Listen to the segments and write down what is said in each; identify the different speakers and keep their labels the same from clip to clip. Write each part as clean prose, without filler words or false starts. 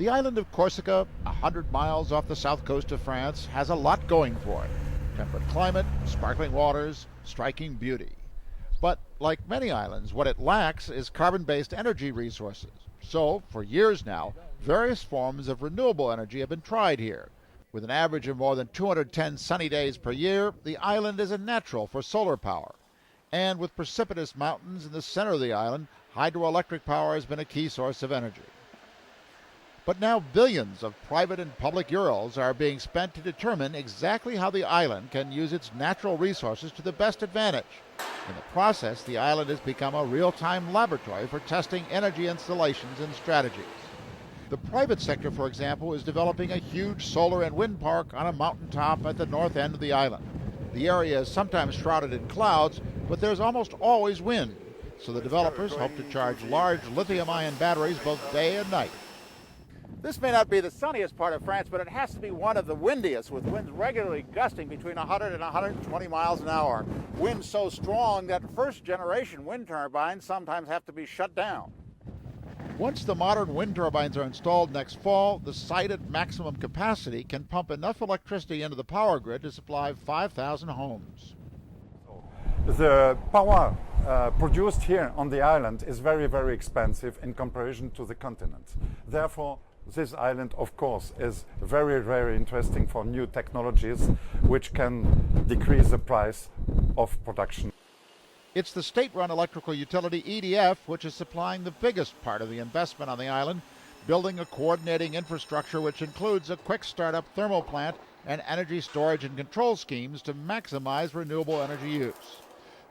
Speaker 1: The island of Corsica, 100 miles off the south coast of France, has a lot going for it. Temperate climate, sparkling waters, striking beauty. But like many islands, what it lacks is carbon-based energy resources. So, for years now, various forms of renewable energy have been tried here. With an average of more than 210 sunny days per year, the island is a natural for solar power. And with precipitous mountains in the center of the island, hydroelectric power has been a key source of energy. But now billions of private and public euros are being spent to determine exactly how the island can use its natural resources to the best advantage. In the process, the island has become a real-time laboratory for testing energy installations and strategies. The private sector, for example, is developing a huge solar and wind park on a mountaintop at the north end of the island. The area is sometimes shrouded in clouds, but there's almost always wind, so the developers hope to charge large lithium-ion batteries both day and night. This may not be the sunniest part of France, but it has to be one of the windiest, with winds regularly gusting between 100 and 120 miles an hour. Winds so strong that first-generation wind turbines sometimes have to be shut down. Once the modern wind turbines are installed next fall, the site at maximum capacity can pump enough electricity into the power grid to supply 5,000 homes.
Speaker 2: The power produced here on the island is very, very expensive in comparison to the continent. Therefore, this island, of course, is very, very interesting for new technologies which can decrease the price of production.
Speaker 1: It's the state-run electrical utility EDF which is supplying the biggest part of the investment on the island, building a coordinating infrastructure which includes a quick startup thermal plant and energy storage and control schemes to maximize renewable energy use.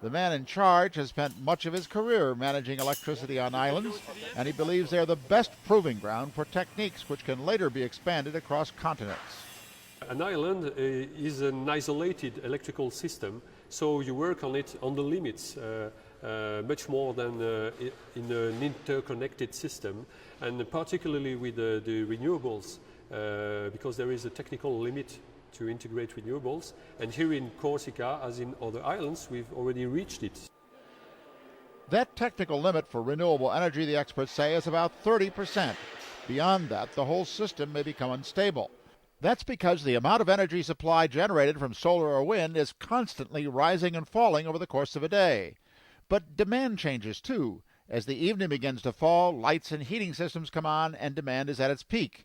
Speaker 1: The man in charge has spent much of his career managing electricity on islands, and he believes they're the best proving ground for techniques which can later be expanded across continents.
Speaker 3: An island is an isolated electrical system, so you work on it on the limits much more than in an interconnected system, and particularly with the renewables, because there is a technical limit to integrate renewables, and here in Corsica, as in other islands, we've already reached it.
Speaker 1: That technical limit for renewable energy, the experts say, is about 30%. Beyond that, the whole system may become unstable. That's because the amount of energy supply generated from solar or wind is constantly rising and falling over the course of a day. But demand changes too. As the evening begins to fall, lights and heating systems come on and demand is at its peak.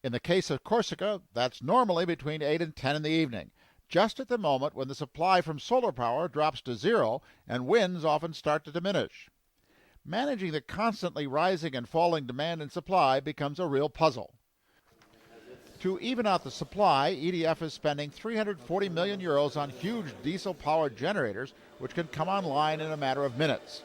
Speaker 1: In the case of Corsica, that's normally between 8 and 10 in the evening, just at the moment when the supply from solar power drops to zero and winds often start to diminish. Managing the constantly rising and falling demand and supply becomes a real puzzle. To even out the supply, EDF is spending 340 million euros on huge diesel-powered generators which can come online in a matter of minutes,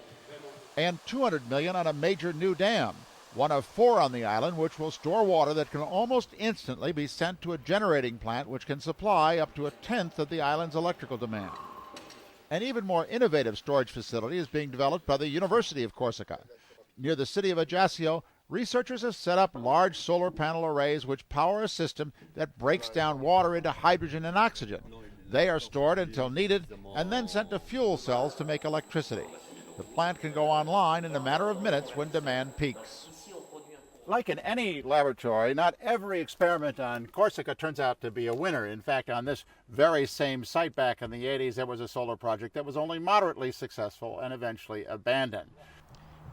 Speaker 1: and 200 million on a major new dam, one of 4 on the island, which will store water that can almost instantly be sent to a generating plant which can supply up to 1/10 of the island's electrical demand. An even more innovative storage facility is being developed by the University of Corsica. Near the city of Ajaccio, researchers have set up large solar panel arrays which power a system that breaks down water into hydrogen and oxygen. They are stored until needed and then sent to fuel cells to make electricity. The plant can go online in a matter of minutes when demand peaks. Like in any laboratory, not every experiment on Corsica turns out to be a winner. In fact, on this very same site back in the 80s, there was a solar project that was only moderately successful and eventually abandoned.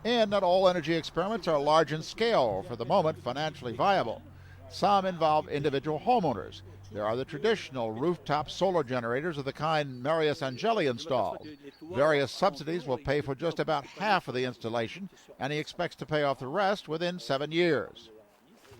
Speaker 1: And not all energy experiments are large in scale or, for the moment, financially viable. Some involve individual homeowners. There are the traditional rooftop solar generators of the kind Marius Angeli installed. Various subsidies will pay for just about half of the installation, and he expects to pay off the rest within 7 years.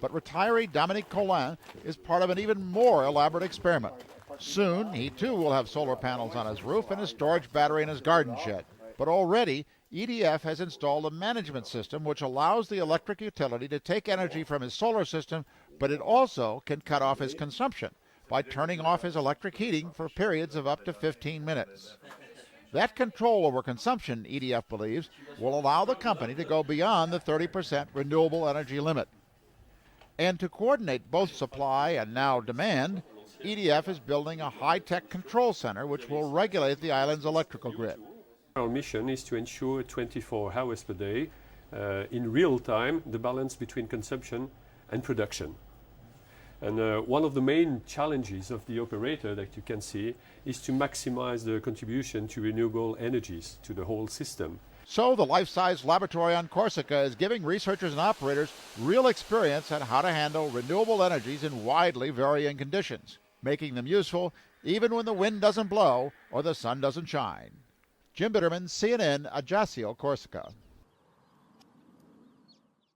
Speaker 1: But retiree Dominique Collin is part of an even more elaborate experiment. Soon, he too will have solar panels on his roof and a storage battery in his garden shed. But already, EDF has installed a management system which allows the electric utility to take energy from his solar system, but it also can cut off his consumption by turning off his electric heating for periods of up to 15 minutes. That control over consumption, EDF believes, will allow the company to go beyond the 30% renewable energy limit. And to coordinate both supply and now demand, EDF is building a high-tech control center which will regulate the island's electrical grid.
Speaker 3: Our mission is to ensure 24 hours per day, in real time, the balance between consumption and production. And one of the main challenges of the operator that you can see is to maximize the contribution to renewable energies to the whole system.
Speaker 1: So the life-size laboratory on Corsica is giving researchers and operators real experience on how to handle renewable energies in widely varying conditions, making them useful even when the wind doesn't blow or the sun doesn't shine. Jim Bitterman, CNN, Ajaccio, Corsica.